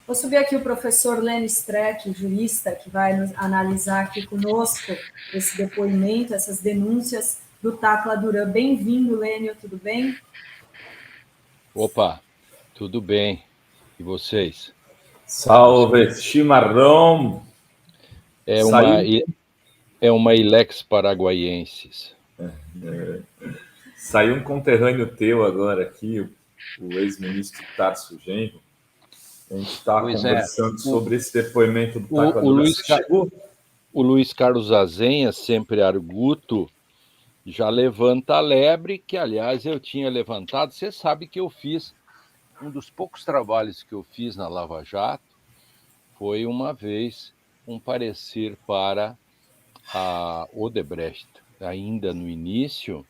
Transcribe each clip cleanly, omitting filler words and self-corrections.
Vou subir aqui o professor Lênio Streck, jurista, que vai nos analisar aqui conosco esse depoimento, essas denúncias do Tacla Duran. Bem-vindo, Lênio, tudo bem? Opa, tudo bem. E vocês? Salve, chimarrão! É uma Ilex Paraguaiensis. Saiu um conterrâneo teu agora aqui, o ex-ministro Tarso Genro. A gente está conversando sobre esse depoimento do Tacla Duran. O Luiz Carlos Azenha, sempre arguto, já levanta a lebre, que, aliás, eu tinha levantado. Você sabe que eu fiz, um dos poucos trabalhos que eu fiz na Lava Jato foi, uma vez, um parecer para a Odebrecht, ainda no início,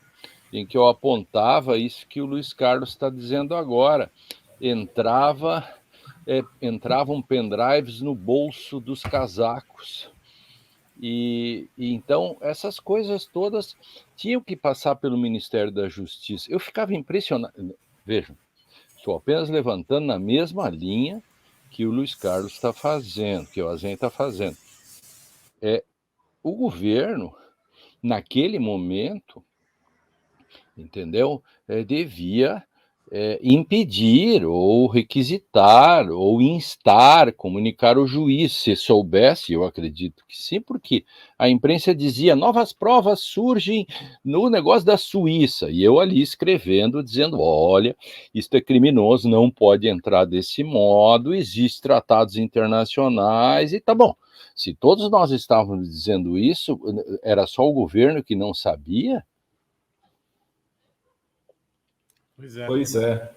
em que eu apontava isso que o Luiz Carlos está dizendo agora. Entravam pendrives no bolso dos casacos. E então, essas coisas todas tinham que passar pelo Ministério da Justiça. Eu ficava impressionado. Vejam, estou apenas levantando na mesma linha que o Luiz Carlos está fazendo, que o Azenha está fazendo. O governo, naquele momento, entendeu? Devia impedir, ou requisitar, ou instar, comunicar ao juiz, se soubesse. Eu acredito que sim, porque a imprensa dizia, novas provas surgem no negócio da Suíça, e eu ali escrevendo, dizendo, olha, isto é criminoso, não pode entrar desse modo, existem tratados internacionais, e tá bom. Se todos nós estávamos dizendo isso, era só o governo que não sabia? Pois é.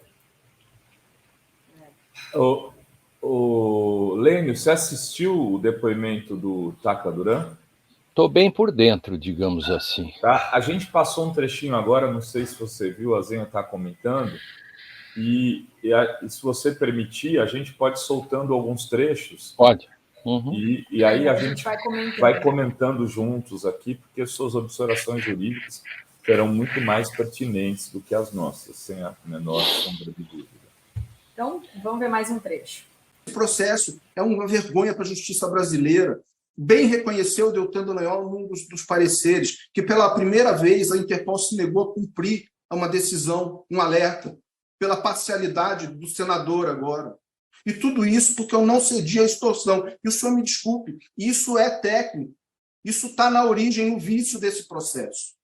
O Lênio, você assistiu o depoimento do Tacla Duran? Estou bem por dentro, digamos assim. Tá? A gente passou um trechinho agora, não sei se você viu, a Zenha está comentando, e se você permitir, a gente pode ir soltando alguns trechos. Pode. Uhum. E aí a gente vai comentando juntos aqui, porque suas observações jurídicas serão muito mais pertinentes do que as nossas, sem a menor sombra de dúvida. Então, vamos ver mais um trecho. Esse processo é uma vergonha para a justiça brasileira. Bem reconheceu o Deltan Dallagnol num dos pareceres, que pela primeira vez a Interpol se negou a cumprir uma decisão, um alerta, pela parcialidade do senador agora. E tudo isso porque eu não cedi à extorsão. E o senhor me desculpe, isso é técnico. Isso está na origem, no vício desse processo.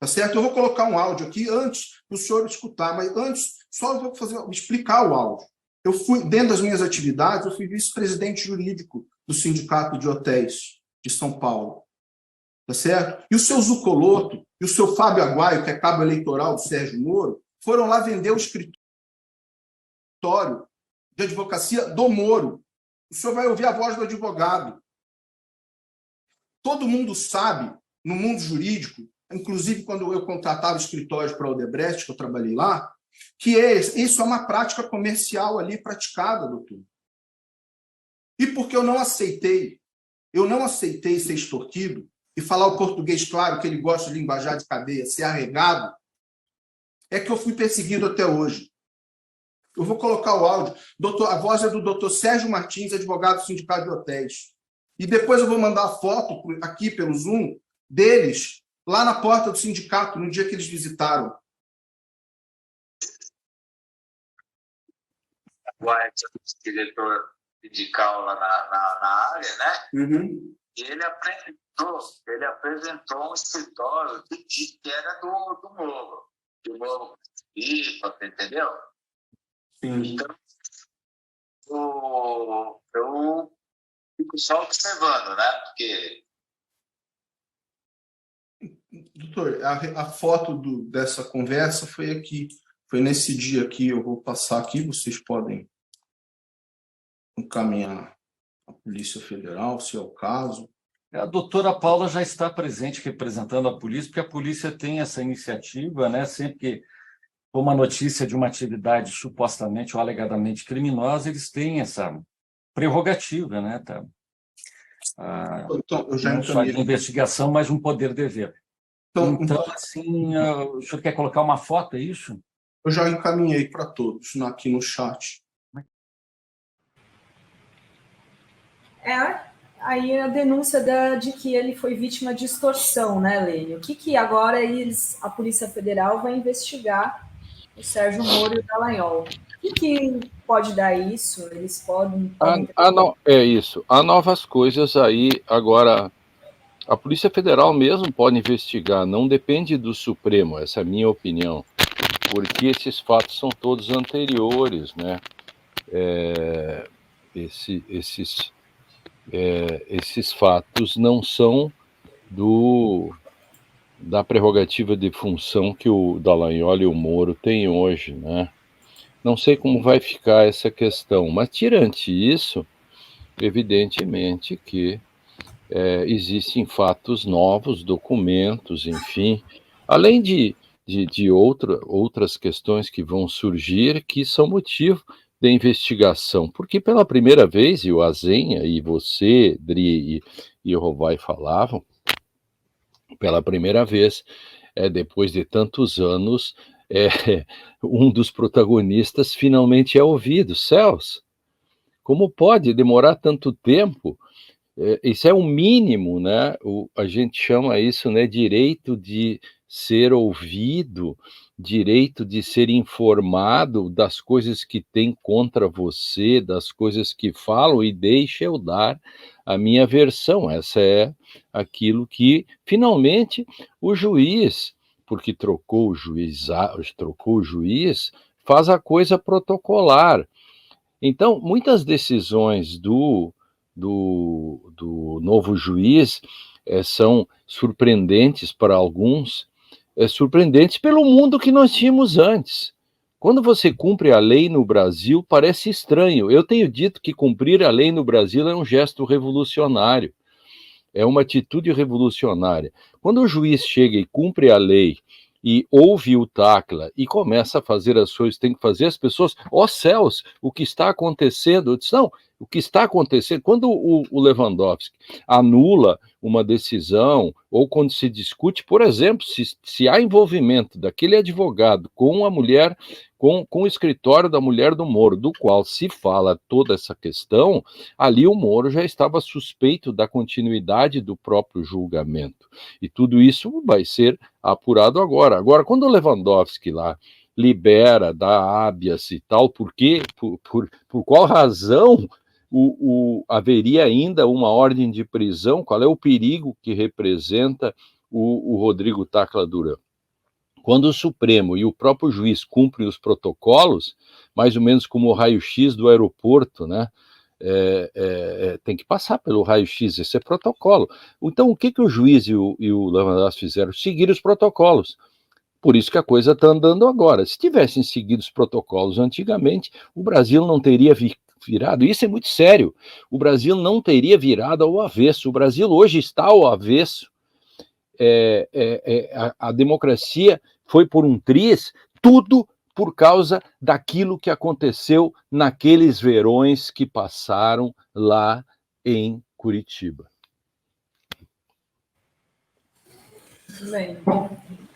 Tá certo? Eu vou colocar um áudio aqui antes para o senhor escutar, mas antes só eu vou explicar o áudio. Eu fui, dentro das minhas atividades, eu fui vice-presidente jurídico do Sindicato de Hotéis de São Paulo. Tá certo? E o seu Zucoloto e o seu Fábio Aguaio, que é cabo eleitoral do Sérgio Moro, foram lá vender o escritório de advocacia do Moro. O senhor vai ouvir a voz do advogado. Todo mundo sabe, no mundo jurídico, inclusive quando eu contratava escritórios para a Odebrecht, que eu trabalhei lá, que isso é uma prática comercial ali praticada, doutor. E porque eu não aceitei ser extorquido e falar o português claro, que ele gosta de linguajar de cadeia, ser arregado, é que eu fui perseguido até hoje. Eu vou colocar o áudio. A voz é do doutor Sérgio Martins, advogado do Sindicato de Hotéis. E depois eu vou mandar a foto aqui pelo Zoom deles lá na porta do sindicato, no dia que eles visitaram. O diretor sindical lá na área, né? Uhum. E ele apresentou um escritório que era do Moro. Do Moro, entendeu? Sim. Então, eu fico só observando, né? Porque... Doutor, a foto dessa conversa foi aqui. Foi nesse dia aqui. Eu vou passar aqui, vocês podem encaminhar à Polícia Federal, se é o caso. A doutora Paula já está presente representando a polícia, porque a polícia tem essa iniciativa, né? Sempre que for uma notícia de uma atividade supostamente ou alegadamente criminosa, eles têm essa prerrogativa, né? Então, eu já não só de investigação, mas um poder-dever. Então, assim, o senhor quer colocar uma foto, é isso? Eu já encaminhei para todos aqui no chat. Aí a denúncia de que ele foi vítima de extorsão, né, Lênio? O que agora a Polícia Federal vai investigar o Sérgio Moro e o Dallagnol? O que pode dar isso? Eles podem não, é isso. Há novas coisas aí. Agora, a Polícia Federal mesmo pode investigar, não depende do Supremo, essa é a minha opinião, porque esses fatos são todos anteriores, né? Esses fatos não são da prerrogativa de função que o Dallagnol e o Moro têm hoje, né? Não sei como vai ficar essa questão, mas tirante isso, evidentemente que existem fatos novos, documentos, enfim, além de outras questões que vão surgir que são motivo de investigação, porque pela primeira vez, e o Azenha, e você, Dri e o Rovai falavam, pela primeira vez, depois de tantos anos, um dos protagonistas finalmente é ouvido. Céus, como pode demorar tanto tempo? Isso é o mínimo, né? A gente chama isso, né, direito de ser ouvido, direito de ser informado das coisas que tem contra você, das coisas que falam, e deixa eu dar a minha versão. Essa é aquilo que, finalmente, o juiz, porque trocou o juiz, faz a coisa protocolar. Então, muitas decisões do novo juiz são surpreendentes para alguns, surpreendentes pelo mundo que nós tínhamos antes. Quando você cumpre a lei no Brasil, parece estranho. Eu tenho dito que cumprir a lei no Brasil é um gesto revolucionário, é uma atitude revolucionária. Quando o juiz chega e cumpre a lei e ouve o Tacla e começa a fazer as coisas que tem que fazer, as pessoas, ó céus, o que está acontecendo? Eu disse, não, o que está acontecendo, quando o Lewandowski anula uma decisão, ou quando se discute, por exemplo, se há envolvimento daquele advogado com a mulher, com o escritório da mulher do Moro, do qual se fala toda essa questão, ali o Moro já estava suspeito da continuidade do próprio julgamento. E tudo isso vai ser apurado agora. Agora, quando o Lewandowski lá libera, dá habeas e tal, por quê? Por qual razão haveria ainda uma ordem de prisão? Qual é o perigo que representa o Rodrigo Tacla Duran? Quando o Supremo e o próprio juiz cumprem os protocolos, mais ou menos como o raio-x do aeroporto, né? Tem que passar pelo raio-x, esse é protocolo. Então, o que o juiz e o Lewandowski fizeram? Seguir os protocolos. Por isso que a coisa está andando agora. Se tivessem seguido os protocolos antigamente, o Brasil não teria virado, isso é muito sério, o Brasil não teria virado ao avesso. O Brasil hoje está ao avesso. A democracia foi por um triz, tudo por causa daquilo que aconteceu naqueles verões que passaram lá em Curitiba. Bem,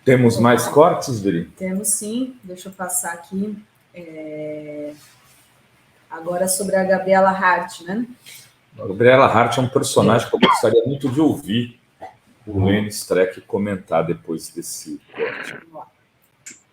temos mais cortes, Dri? Temos sim, deixa eu passar aqui. Agora sobre a Gabriela Hart, né? A Gabriela Hart é um personagem que eu gostaria muito de ouvir o Lênio Streck comentar depois desse corte.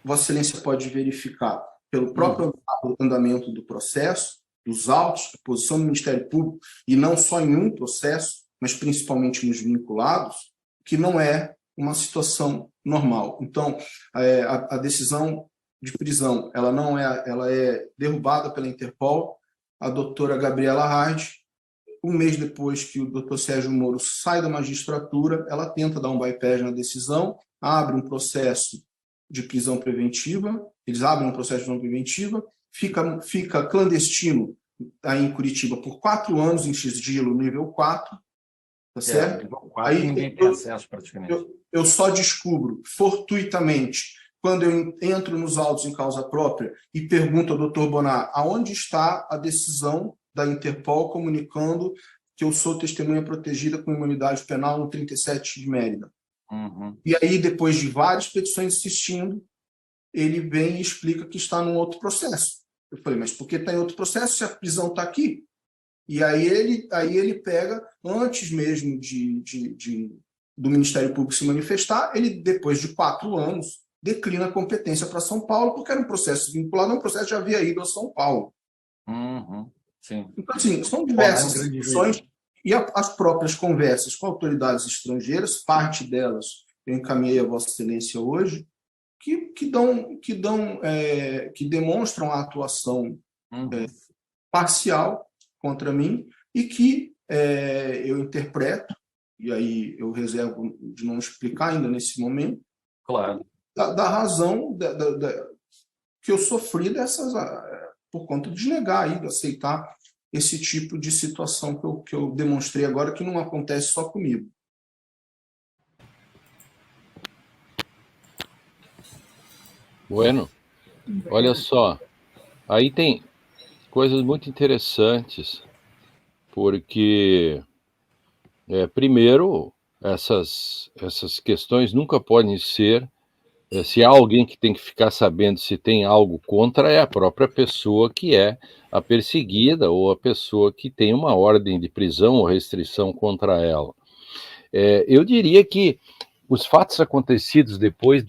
Vossa Excelência pode verificar pelo próprio andamento do processo, dos autos, a posição do Ministério Público, e não só em um processo, mas principalmente nos vinculados, que não é uma situação normal. Então, a decisão de prisão, ela é derrubada pela Interpol. A doutora Gabriela Hart, um mês depois que o doutor Sérgio Moro sai da magistratura, ela tenta dar um bypass na decisão, abre um processo de prisão preventiva, eles abrem um processo de prisão preventiva, fica clandestino aí em Curitiba por 4 anos em sigilo nível 4, tá certo? Aí ninguém tem acesso praticamente. Eu só descubro fortuitamente quando eu entro nos autos em causa própria e pergunto ao doutor Bonar aonde está a decisão da Interpol comunicando que eu sou testemunha protegida com imunidade penal no 37 de Mérida. Uhum. E aí, depois de várias petições insistindo, ele vem e explica que está num outro processo. Eu falei, mas por que está em outro processo se a prisão está aqui? E aí ele pega, antes mesmo do Ministério Público se manifestar, ele, depois de 4 anos, declina a competência para São Paulo, porque era um processo vinculado a um processo que já havia ido a São Paulo. Sim. Então, assim, são diversas discussões, e as próprias conversas com autoridades estrangeiras, parte delas eu encaminhei a Vossa Excelência hoje, que demonstram a atuação parcial contra mim e que eu interpreto, e aí eu reservo de não explicar ainda nesse momento, claro, da razão que eu sofri por conta de negar, de aceitar esse tipo de situação que eu demonstrei agora, que não acontece só comigo. Bueno, olha só, aí tem coisas muito interessantes, porque, primeiro, essas questões nunca podem ser, se há alguém que tem que ficar sabendo se tem algo contra, é a própria pessoa que é a perseguida ou a pessoa que tem uma ordem de prisão ou restrição contra ela. Eu diria que os fatos acontecidos depois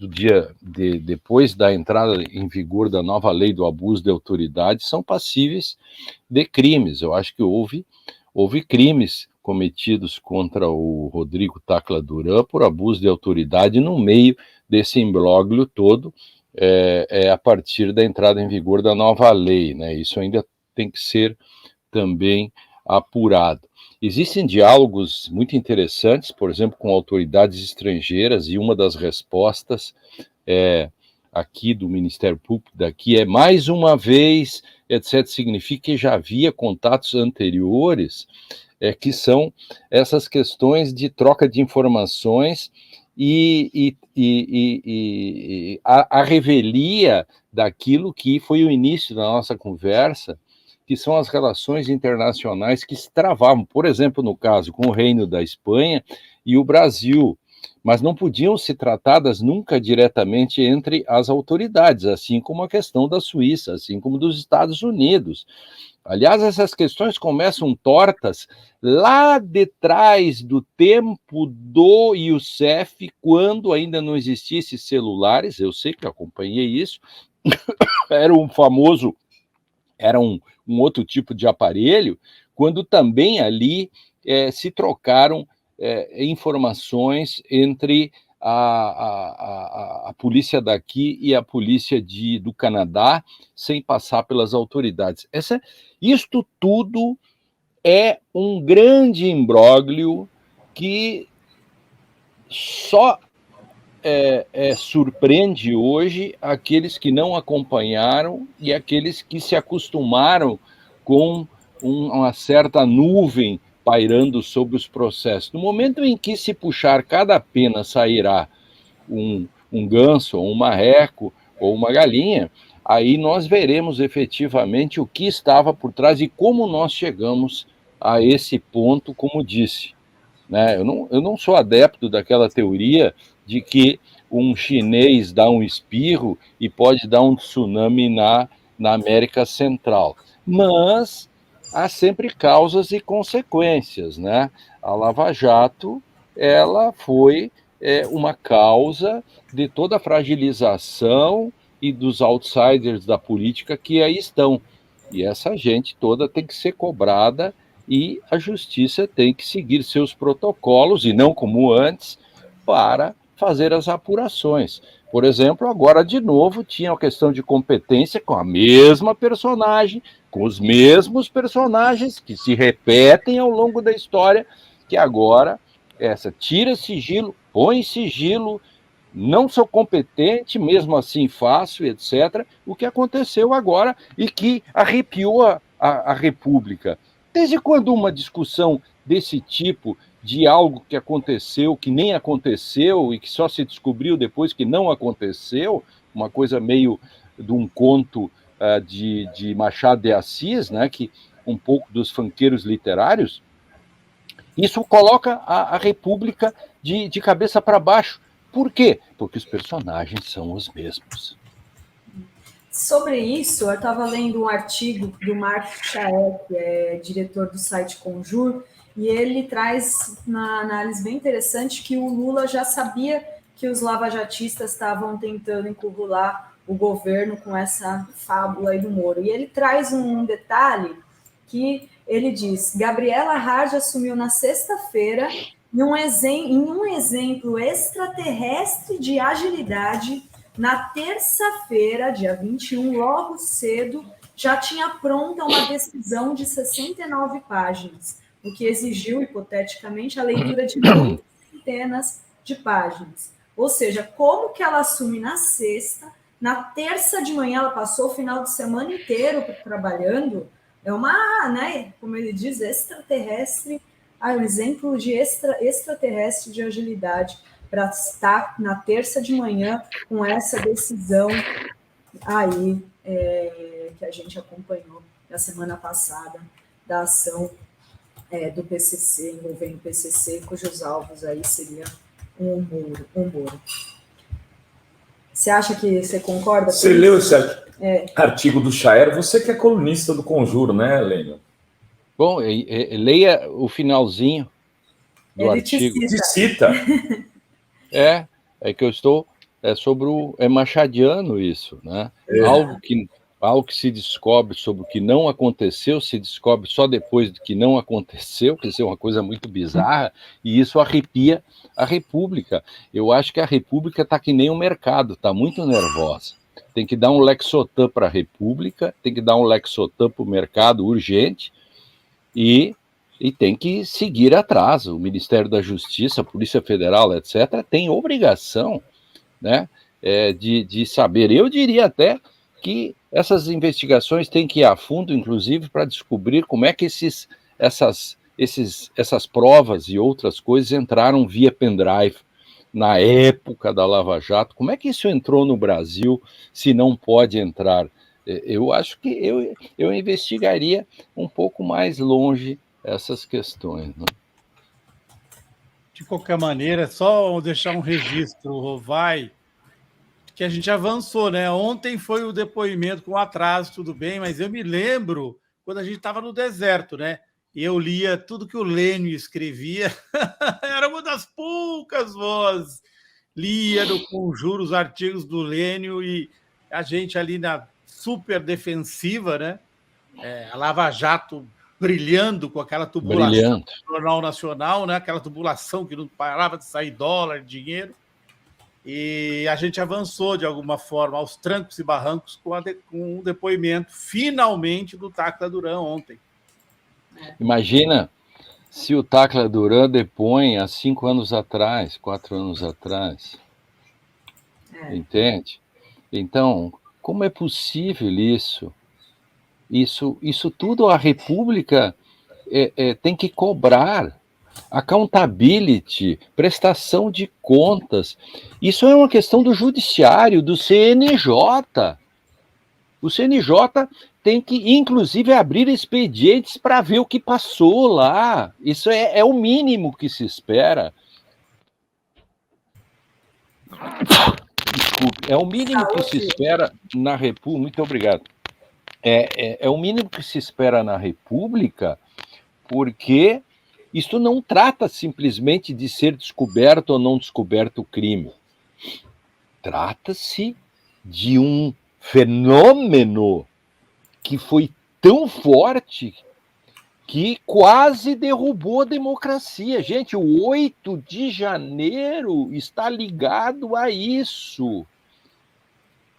depois da entrada em vigor da nova lei do abuso de autoridade são passíveis de crimes. Eu acho que houve crimes cometidos contra o Rodrigo Tacla Duran por abuso de autoridade no meio desse imbróglio todo, a partir da entrada em vigor da nova lei, né? Isso ainda tem que ser também apurado. Existem diálogos muito interessantes, por exemplo, com autoridades estrangeiras, e uma das respostas aqui do Ministério Público daqui é, mais uma vez, etc., significa que já havia contatos anteriores, que são essas questões de troca de informações e a revelia daquilo que foi o início da nossa conversa, que são as relações internacionais que se travavam, por exemplo, no caso com o Reino da Espanha e o Brasil, mas não podiam ser tratadas nunca diretamente entre as autoridades, assim como a questão da Suíça, assim como dos Estados Unidos. Aliás, essas questões começam tortas lá de trás do tempo do Youssef, quando ainda não existissem celulares. Eu sei que acompanhei isso. Era um outro tipo de aparelho, quando também ali se trocaram informações entre a polícia daqui e a polícia do Canadá, sem passar pelas autoridades. Isto tudo é um grande imbróglio que só surpreende hoje aqueles que não acompanharam e aqueles que se acostumaram com uma certa nuvem pairando sobre os processos. No momento em que se puxar cada pena, sairá um ganso, ou um marreco, ou uma galinha, aí nós veremos efetivamente o que estava por trás e como nós chegamos a esse ponto, como disse. Né? Eu não sou adepto daquela teoria de que um chinês dá um espirro e pode dar um tsunami na América Central. Mas há sempre causas e consequências, né? A Lava Jato, ela foi uma causa de toda a fragilização e dos outsiders da política que aí estão. E essa gente toda tem que ser cobrada e a justiça tem que seguir seus protocolos, e não como antes, para fazer as apurações. Por exemplo, agora de novo tinha a questão de competência com a mesma personagem, com os mesmos personagens que se repetem ao longo da história, que agora tira sigilo, põe sigilo, não sou competente, mesmo assim faço, etc. O que aconteceu agora e que arrepiou a República. Desde quando uma discussão desse tipo, de algo que aconteceu, que nem aconteceu e que só se descobriu depois que não aconteceu, uma coisa meio de um conto de Machado de Assis, né, que um pouco dos funkeiros literários, isso coloca a República de cabeça para baixo. Por quê? Porque os personagens são os mesmos. Sobre isso, eu estava lendo um artigo do Mark Chaer, que é diretor do site Conjur, e ele traz uma análise bem interessante que o Lula já sabia que os lavajatistas estavam tentando encurralar o governo com essa fábula aí do Moro. E ele traz um detalhe que ele diz: Gabriela Hard assumiu na sexta-feira em um exemplo extraterrestre de agilidade. Na terça-feira, dia 21, logo cedo, já tinha pronta uma decisão de 69 páginas, o que exigiu, hipoteticamente, a leitura de muitas centenas de páginas. Ou seja, como que ela assume na sexta, na terça de manhã ela passou o final de semana inteiro trabalhando, é uma, né, como ele diz, extraterrestre, um exemplo de extraterrestre de agilidade, para estar na terça de manhã com essa decisão aí que a gente acompanhou na semana passada, da ação do PCC, envolvendo o PCC, cujos alvos aí seriam um Moro. Você acha que você concorda com isso? Você leu esse artigo do Chaer? Você que é colunista do Conjuro, né, Lênio? Bom, leia o finalzinho do artigo. Te cita. É que eu estou... É machadiano isso, né? Algo que se descobre sobre o que não aconteceu, se descobre só depois do que não aconteceu, quer dizer, uma coisa muito bizarra, e isso arrepia a República. Eu acho que a República está que nem o mercado, está muito nervosa. Tem que dar um Lexotan para a República, tem que dar um Lexotan para o mercado urgente, e tem que seguir atrás. O Ministério da Justiça, a Polícia Federal, etc., tem obrigação, né, de saber. Eu diria até que essas investigações têm que ir a fundo, inclusive, para descobrir como é que essas provas e outras coisas entraram via pendrive na época da Lava Jato. Como é que isso entrou no Brasil, se não pode entrar? Eu acho que eu investigaria um pouco mais longe essas questões, né? De qualquer maneira, só deixar um registro, Rovai, que a gente avançou, né? Ontem foi o depoimento com atraso, tudo bem, mas eu me lembro quando a gente estava no deserto, né? E eu lia tudo que o Lênio escrevia, era uma das poucas vozes. Lia no Conjuro os artigos do Lênio e a gente ali na super defensiva, né? A Lava Jato brilhando com aquela tubulação do Jornal Nacional, né? Aquela tubulação que não parava de sair dólar, dinheiro. E a gente avançou, de alguma forma, aos trancos e barrancos com o depoimento, finalmente, do Tacla Duran ontem. Imagina se o Tacla Duran depõe há 5 anos atrás, 4 anos atrás. Entende? Então, como é possível isso? Isso tudo a República tem que cobrar. Accountability, prestação de contas. Isso é uma questão do judiciário, do CNJ. O CNJ tem que, inclusive, abrir expedientes para ver o que passou lá. Isso é o mínimo que se espera. Desculpe, é o mínimo que se espera na República. Muito obrigado. É o mínimo que se espera na República, porque isto não trata simplesmente de ser descoberto ou não descoberto o crime. Trata-se de um fenômeno que foi tão forte que quase derrubou a democracia. Gente, o 8 de janeiro está ligado a isso.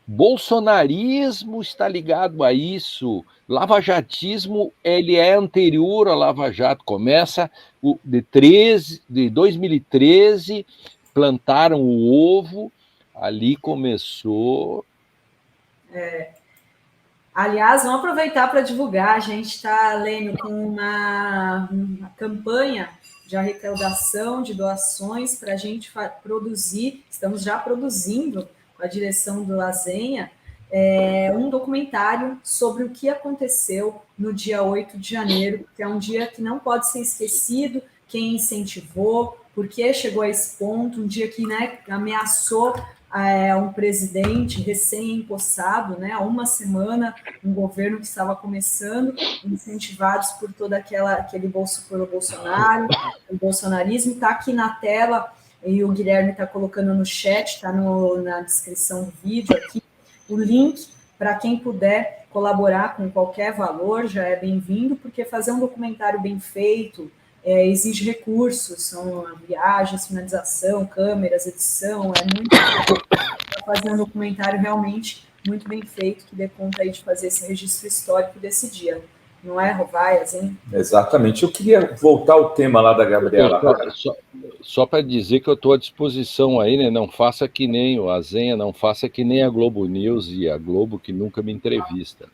Bolsonarismo está ligado a isso. Lavajatismo, ele é anterior ao Lava Jato. Começa de 2013, plantaram o ovo, ali começou. Aliás, vamos aproveitar para divulgar. A gente está, Lênio, com uma campanha de arrecadação de doações para a gente produzir. Estamos já produzindo, com a direção do Lazenha, um documentário sobre o que aconteceu no dia 8 de janeiro, que é um dia que não pode ser esquecido, quem incentivou, por que chegou a esse ponto, um dia que, né, ameaçou um presidente recém-empossado, né, há uma semana, um governo que estava começando, incentivados por todo aquele bolso pelo Bolsonaro, o bolsonarismo. Está aqui na tela, e o Guilherme está colocando no chat, está na descrição do vídeo aqui, o link para quem puder colaborar com qualquer valor, já é bem-vindo, porque fazer um documentário bem feito exige recursos, são viagens, finalização, câmeras, edição, muito fazer um documentário realmente muito bem feito, que dê conta aí de fazer esse registro histórico desse dia. Não é, Rovaias, hein? Exatamente. Eu queria voltar ao tema lá da Gabriela. Só para dizer que eu estou à disposição aí, né? Não faça que nem o Azenha, não faça que nem a Globo News e a Globo, que nunca me entrevista.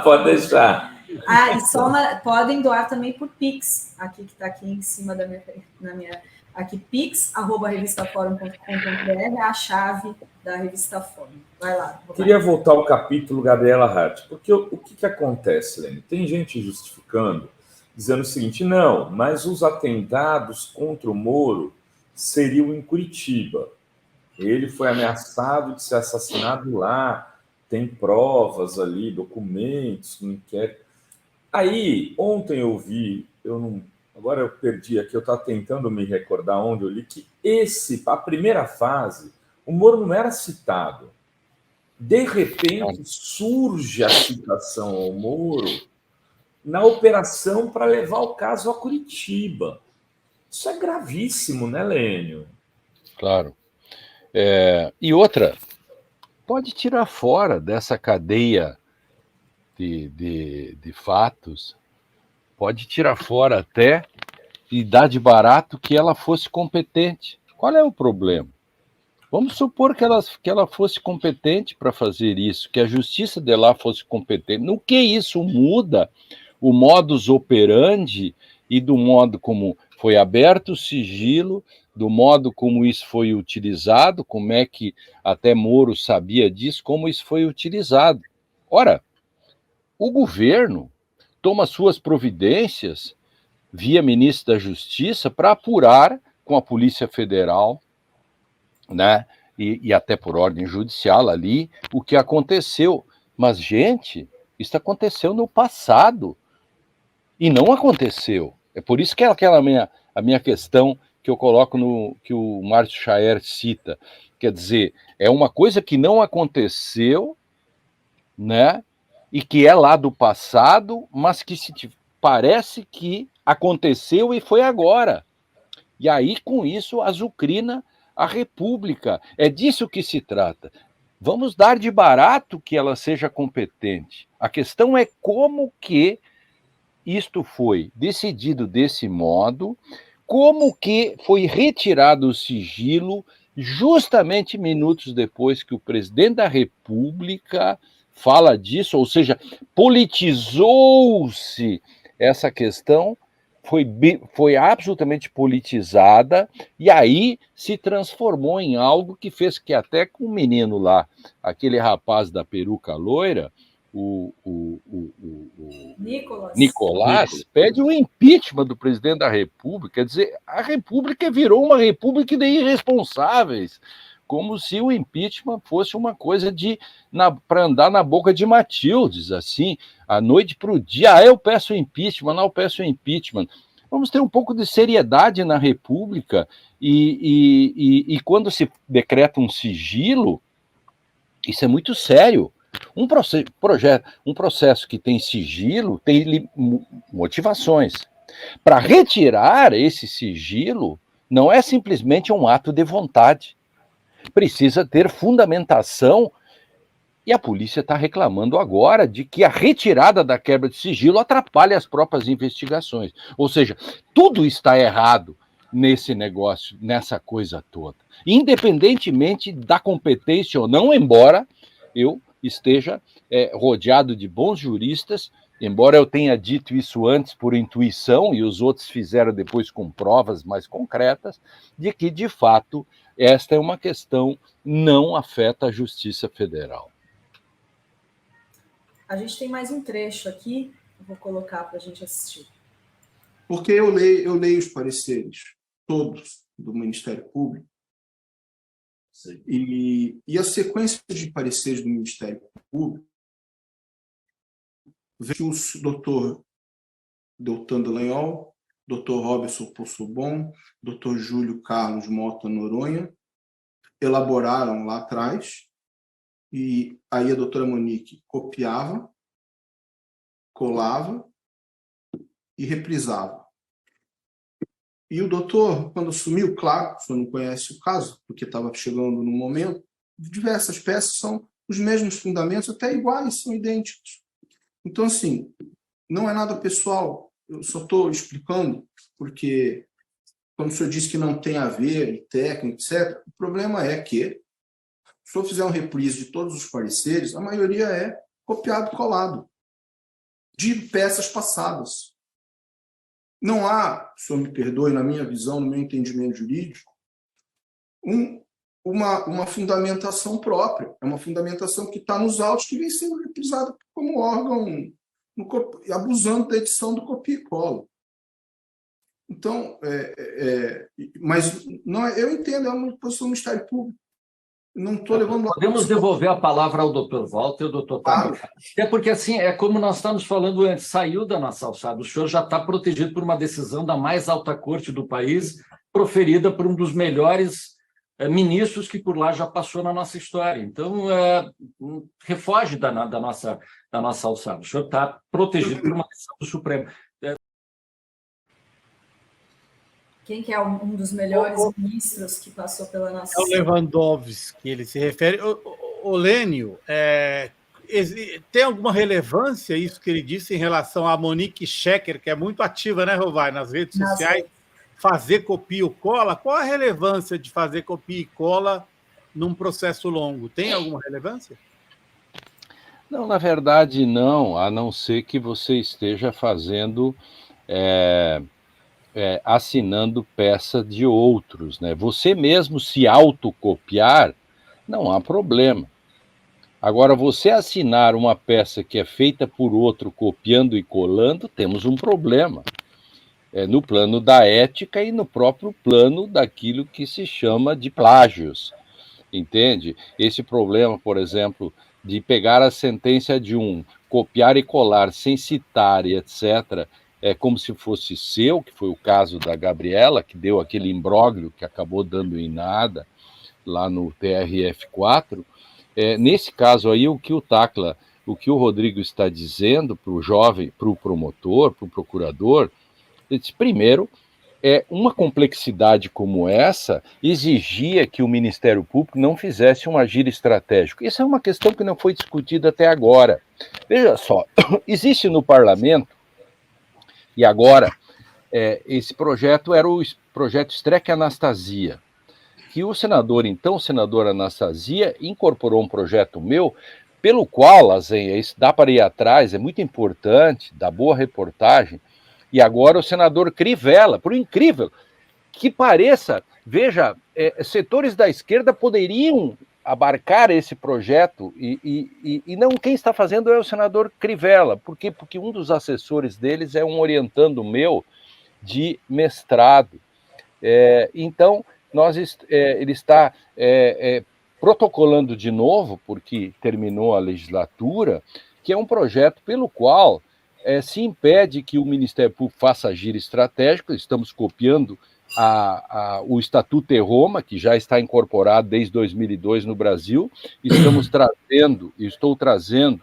Pode deixar. E podem doar também por Pix, aqui que está aqui em cima na minha aqui, pix@revistaforum.com.br, é a chave da Revista Fórum. Vai lá. Queria voltar ao capítulo Gabriela Hart, porque o que acontece, Lene? Tem gente justificando, dizendo o seguinte, não, mas os atentados contra o Moro seriam em Curitiba. Ele foi ameaçado de ser assassinado lá, tem provas ali, documentos, inquérito. Aí, ontem eu vi, agora eu perdi aqui, eu estava tentando me recordar onde eu li, que a primeira fase, o Moro não era citado. De repente, surge a citação ao Moro na operação para levar o caso a Curitiba. Isso é gravíssimo, né, Lênio? Claro. E outra, pode tirar fora dessa cadeia de fatos, pode tirar fora até e dar de barato que ela fosse competente. Qual é o problema? Vamos supor que ela fosse competente para fazer isso, que a justiça de lá fosse competente. No que isso muda o modus operandi e do modo como foi aberto o sigilo, do modo como isso foi utilizado, como é que até Moro sabia disso, como isso foi utilizado. Ora, o governo toma suas providências via ministro da Justiça para apurar com a Polícia Federal, né, e até por ordem judicial ali, o que aconteceu. Mas, gente, isso aconteceu no passado e não aconteceu. É por isso que é a minha questão que eu coloco que o Márcio Chaer cita. Quer dizer, é uma coisa que não aconteceu, né, e que é lá do passado, mas que parece que aconteceu e foi agora. E aí, com isso, azucrina a República. É disso que se trata. Vamos dar de barato que ela seja competente. A questão é como que isto foi decidido desse modo, como que foi retirado o sigilo justamente minutos depois que o presidente da República fala disso, ou seja, politizou-se essa questão, foi absolutamente politizada, e aí se transformou em algo que fez que até com o menino lá, aquele rapaz da peruca loira, o Nicolás pede o impeachment do presidente da República. Quer dizer, a República virou uma república de irresponsáveis, como se o impeachment fosse uma coisa para andar na boca de Matildes, assim, à noite para o dia. Eu peço impeachment, não, eu peço impeachment. Vamos ter um pouco de seriedade na República e quando se decreta um sigilo, isso é muito sério. Um processo que tem sigilo tem motivações. Para retirar esse sigilo, não é simplesmente um ato de vontade. Precisa ter fundamentação, e a polícia está reclamando agora de que a retirada da quebra de sigilo atrapalha as próprias investigações. Ou seja, tudo está errado nesse negócio, nessa coisa toda. Independentemente da competência ou não, embora eu esteja rodeado de bons juristas, embora eu tenha dito isso antes por intuição, e os outros fizeram depois com provas mais concretas, de que, de fato, esta é uma questão não afeta a Justiça Federal. A gente tem mais um trecho aqui, vou colocar para a gente assistir. Porque eu leio os pareceres, todos, do Ministério Público, E a sequência de pareceres do Ministério Público vê que o doutor Deltan Dallagnol, doutor Robson Possobon, doutor Júlio Carlos Mota Noronha elaboraram lá atrás, e aí a doutora Monique copiava, colava e reprisava. E o doutor, quando assumiu, claro, o senhor não conhece o caso, porque estava chegando no momento, diversas peças são os mesmos fundamentos, até iguais, são idênticos. Então, assim, não é nada pessoal, eu só estou explicando, porque, quando o senhor disse que não tem a ver, técnico, etc., o problema é que, se o senhor fizer um reprise de todos os pareceres, a maioria é copiado e colado, de peças passadas. Não há, o senhor me perdoe, na minha visão, no meu entendimento jurídico, uma fundamentação própria. É uma fundamentação que está nos autos, que vem sendo reprisada como órgão, abusando da edição do copia e cola. Então, mas não, eu entendo, é uma posição do Ministério Público. Não estou levando... Podemos devolver a palavra ao doutor Walter e ao doutor Tacla. É porque, assim, é como nós estávamos falando antes, saiu da nossa alçada. O senhor já está protegido por uma decisão da mais alta corte do país, proferida por um dos melhores ministros que por lá já passou na nossa história. Então, refoge da nossa alçada. O senhor está protegido por uma decisão do Supremo. Quem que é um dos melhores ministros que passou pela nossa... É o Lewandowski, ele se refere. O Lênio, tem alguma relevância isso que ele disse em relação a Monique Schecker, que é muito ativa, né, Rovai, nas redes sociais, fazer copia e cola? Qual a relevância de fazer copia e cola num processo longo? Tem alguma relevância? Não, na verdade, não, a não ser que você esteja fazendo... assinando peça de outros, né? Você mesmo se autocopiar, não há problema. Agora, você assinar uma peça que é feita por outro, copiando e colando, temos um problema. No plano da ética e no próprio plano daquilo que se chama de plágios. Entende? Esse problema, por exemplo, de pegar a sentença de um, copiar e colar sem citar e etc., como se fosse seu, que foi o caso da Gabriela, que deu aquele imbróglio que acabou dando em nada lá no TRF4. Nesse caso aí, o que o Rodrigo está dizendo para o jovem, para o promotor, para o procurador, ele diz, primeiro, uma complexidade como essa exigia que o Ministério Público não fizesse um agir estratégico. Isso é uma questão que não foi discutida até agora. Veja só, existe no Parlamento, e agora, esse projeto era o projeto Streck Anastasia, que o senador Anastasia, incorporou um projeto meu, pelo qual, isso dá para ir atrás, é muito importante, dá boa reportagem, e agora o senador Crivella, por incrível que pareça, veja, setores da esquerda poderiam abarcar esse projeto, e não, quem está fazendo é o senador Crivella. Por quê? Porque um dos assessores deles é um orientando meu de mestrado. Então, ele está protocolando de novo, porque terminou a legislatura, que é um projeto pelo qual se impede que o Ministério Público faça agir estratégico. Estamos copiando o Estatuto de Roma, que já está incorporado desde 2002 no Brasil. Estou trazendo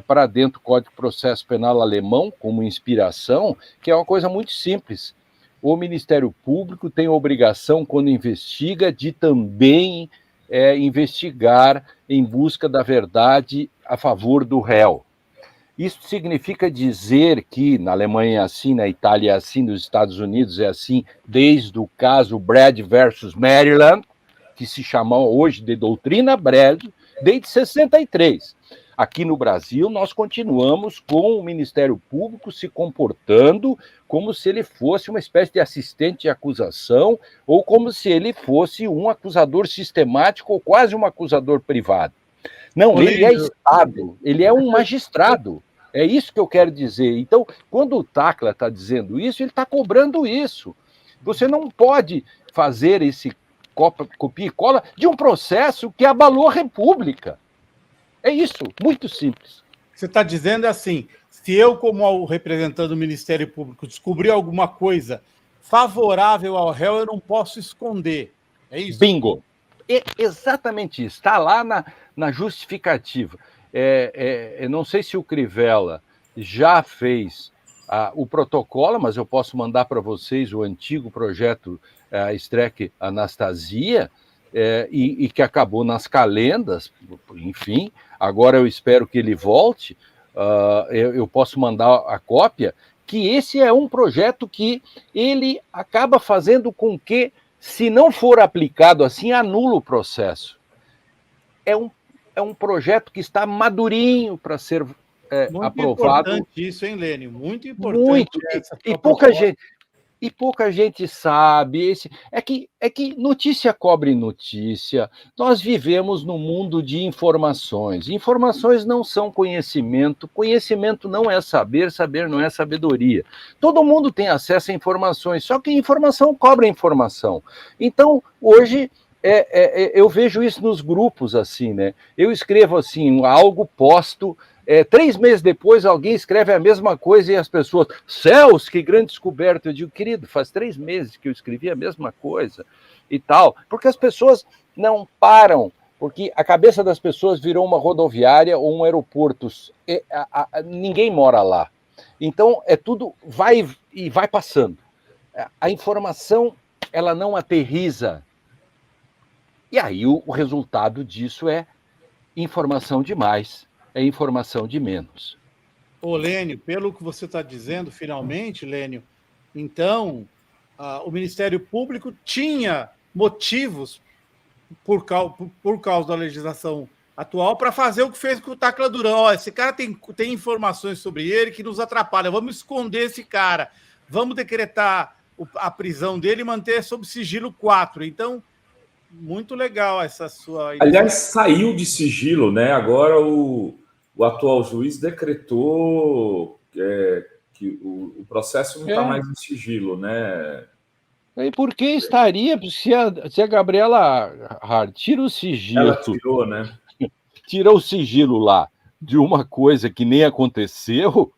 para dentro o Código de Processo Penal alemão como inspiração, que é uma coisa muito simples. O Ministério Público tem a obrigação, quando investiga, de também investigar em busca da verdade a favor do réu. Isso significa dizer que na Alemanha é assim, na Itália é assim, nos Estados Unidos é assim, desde o caso Brad versus Maryland, que se chama hoje de doutrina Brad, desde 63. Aqui no Brasil, nós continuamos com o Ministério Público se comportando como se ele fosse uma espécie de assistente de acusação, ou como se ele fosse um acusador sistemático, ou quase um acusador privado. Não, ele é Estado, ele é um magistrado. É isso que eu quero dizer. Então, quando o Tacla está dizendo isso, ele está cobrando isso. Você não pode fazer copia e cola de um processo que abalou a República. É isso, muito simples. Você está dizendo assim, se eu, como representante do Ministério Público, descobrir alguma coisa favorável ao réu, eu não posso esconder. É isso? Bingo. Exatamente isso. Está lá na justificativa. Eu não sei se o Crivella já fez o protocolo, mas eu posso mandar para vocês o antigo projeto Streck Anastasia, e que acabou nas calendas, enfim. Agora eu espero que ele volte. Eu posso mandar a cópia, que esse é um projeto que ele acaba fazendo com que, se não for aplicado assim, anula o processo. É um projeto que está madurinho para ser muito aprovado. Muito importante isso, hein, Lênio? Muito importante. Muito. E pouca gente sabe. É que notícia cobre notícia. Nós vivemos num mundo de informações. Informações não são conhecimento. Conhecimento não é saber, saber não é sabedoria. Todo mundo tem acesso a informações, só que informação cobra informação. Então, hoje, eu vejo isso nos grupos, assim, né? Eu escrevo assim, algo, posto. 3 meses depois, alguém escreve a mesma coisa e as pessoas, céus, que grande descoberta. Eu digo, querido, faz 3 meses que eu escrevi a mesma coisa e tal, porque as pessoas não param, porque a cabeça das pessoas virou uma rodoviária ou um aeroporto, ninguém mora lá. Então, tudo vai passando. A informação, ela não aterriza. E aí o resultado disso é informação demais. É informação de menos. Ô, Lênio, pelo que você está dizendo, finalmente, Lênio, então, o Ministério Público tinha motivos, por causa da legislação atual, para fazer o que fez com o Tacla Duran. Esse cara tem informações sobre ele que nos atrapalham. Vamos esconder esse cara. Vamos decretar a prisão dele e manter sob sigilo 4. Então, muito legal essa sua... Aliás, saiu de sigilo, né? Agora o atual juiz decretou que o processo não está mais em sigilo, né? E por que estaria? Se a Gabriela Hart tira o sigilo... Ela tirou, né? Tira o sigilo lá de uma coisa que nem aconteceu,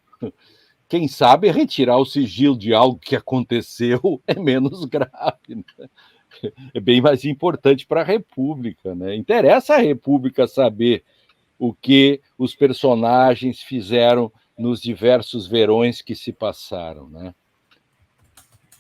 quem sabe retirar o sigilo de algo que aconteceu é menos grave, né? É bem mais importante para a República, né? Interessa à República saber o que os personagens fizeram nos diversos verões que se passaram, né?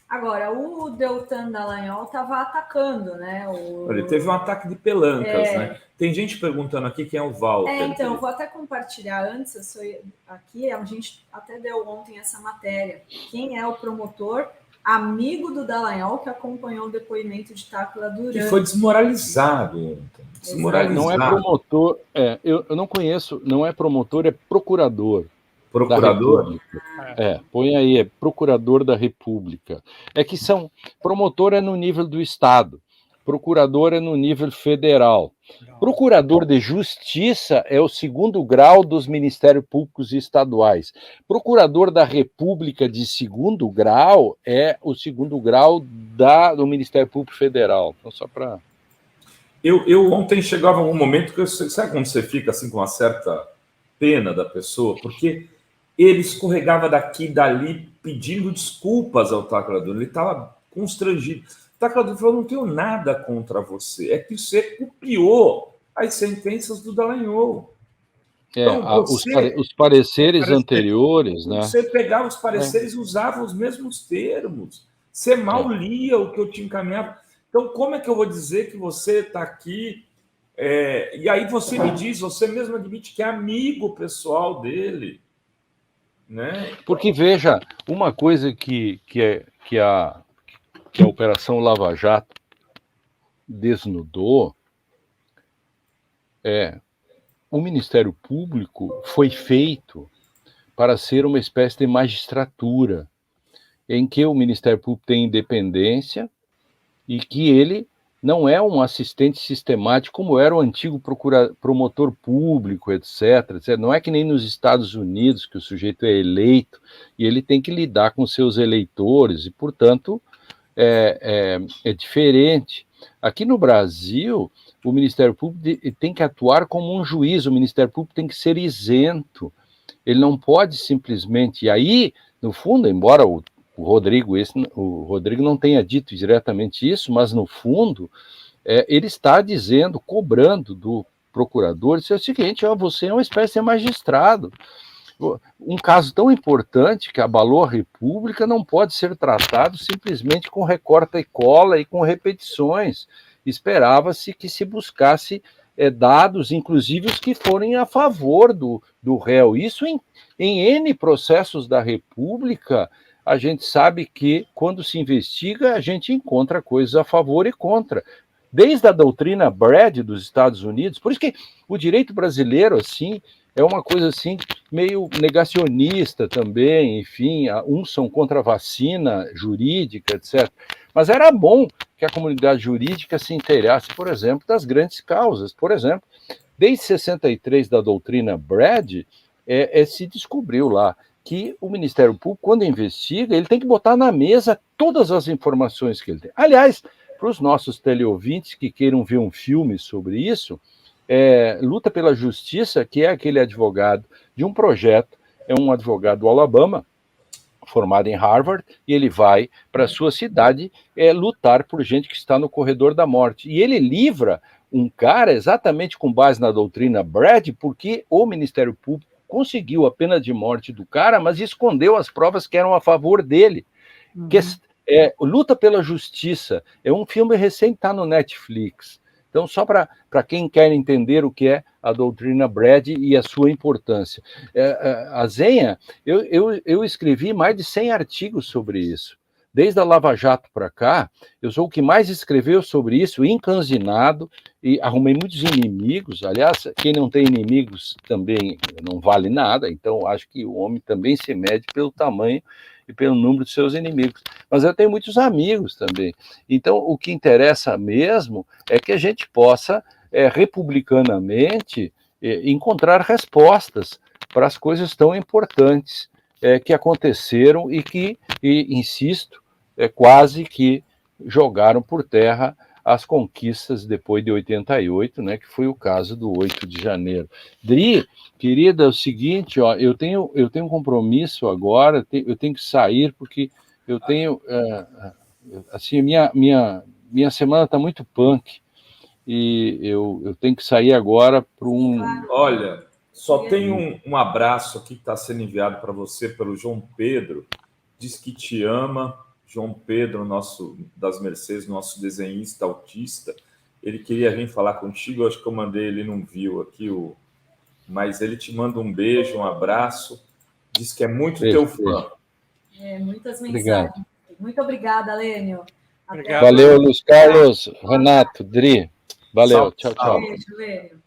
Agora, o Deltan Dallagnol estava atacando, né? Ele teve um ataque de pelancas, né? Tem gente perguntando aqui quem é o Walter. Então, eu vou até compartilhar antes, aqui, a gente até deu ontem essa matéria. Quem é o promotor amigo do Dallagnol que acompanhou o depoimento de Tacla Duran? Que foi desmoralizado ontem. Desmoralizado. Não é promotor, eu não conheço, não é promotor, é procurador. Procurador? Põe aí, é procurador da República. É que promotor é no nível do Estado, procurador é no nível federal. Procurador de Justiça é o 2º grau dos Ministérios Públicos Estaduais. Procurador da República de 2º grau é o 2º grau do Ministério Público Federal. Então, só para... Eu ontem chegava um momento que, sabe quando você fica assim com uma certa pena da pessoa? Porque ele escorregava daqui e dali pedindo desculpas ao Tacla Duran. Ele estava constrangido. O Tacla Duran falou, não tenho nada contra você. É que você copiou as sentenças do Dallagnol. Então, os pareceres anteriores, né? Você pegava os pareceres e usava os mesmos termos. Você mal lia o que eu te encaminhava. Então, como é que eu vou dizer que você está aqui? E aí você me diz, você mesmo admite que é amigo pessoal dele. Né? Porque, veja, uma coisa que a Operação Lava Jato desnudou o Ministério Público foi feito para ser uma espécie de magistratura, em que o Ministério Público tem independência e que ele não é um assistente sistemático como era o antigo promotor público, etc. Não é que nem nos Estados Unidos, que o sujeito é eleito e ele tem que lidar com seus eleitores e, portanto, é diferente. Aqui no Brasil, o Ministério Público tem que atuar como um juiz, o Ministério Público tem que ser isento, ele não pode simplesmente... E aí, no fundo, embora o Rodrigo não tenha dito diretamente isso, mas no fundo, ele está dizendo, cobrando do procurador, isso é o seguinte: você é uma espécie de magistrado. Um caso tão importante que abalou a República não pode ser tratado simplesmente com recorta e cola e com repetições. Esperava-se que se buscasse dados, inclusive os que forem a favor do réu. Isso em N processos da República, a gente sabe que quando se investiga, a gente encontra coisas a favor e contra. Desde a doutrina Brady dos Estados Unidos, por isso que o direito brasileiro, assim, é uma coisa assim meio negacionista também, enfim, uns são contra a vacina jurídica, etc. Mas era bom que a comunidade jurídica se inteirasse, por exemplo, das grandes causas. Por exemplo, desde 63 da doutrina Brady, se descobriu lá que o Ministério Público, quando investiga, ele tem que botar na mesa todas as informações que ele tem. Aliás, para os nossos teleouvintes que queiram ver um filme sobre isso, Luta pela Justiça, que é aquele advogado de um projeto, é um advogado do Alabama, formado em Harvard, e ele vai para a sua cidade lutar por gente que está no corredor da morte. E ele livra um cara exatamente com base na doutrina Brady, porque o Ministério Público conseguiu a pena de morte do cara, mas escondeu as provas que eram a favor dele. Uhum. Luta pela Justiça é um filme recente, está no Netflix. Então, só para quem quer entender o que é a doutrina Brady e a sua importância. A Zenha, eu escrevi mais de 100 artigos sobre isso. Desde a Lava Jato para cá, eu sou o que mais escreveu sobre isso, encanzinado, e arrumei muitos inimigos. Aliás, quem não tem inimigos também não vale nada, então acho que o homem também se mede pelo tamanho e pelo número de seus inimigos. Mas eu tenho muitos amigos também. Então, o que interessa mesmo é que a gente possa, republicanamente, encontrar respostas para as coisas tão importantes que aconteceram e que, insisto, quase que jogaram por terra as conquistas depois de 88, né, que foi o caso do 8 de janeiro. Dri, querida, é o seguinte, ó, eu tenho um compromisso agora, eu tenho que sair porque eu tenho, assim, minha semana está muito punk e eu tenho que sair agora para um... Olha, só tem um abraço aqui que está sendo enviado para você pelo João Pedro, diz que te ama. João Pedro, das Mercedes, nosso desenhista autista, ele queria vir falar contigo, acho que eu mandei, ele não viu aqui, mas ele te manda um beijo, um abraço, diz que é muito teu fã. Muitas mensagens. Obrigado. Muito obrigada, Lênio. Valeu, Luiz Carlos, Renato, Dri. Valeu, tchau, tchau. Beijo, Lênio.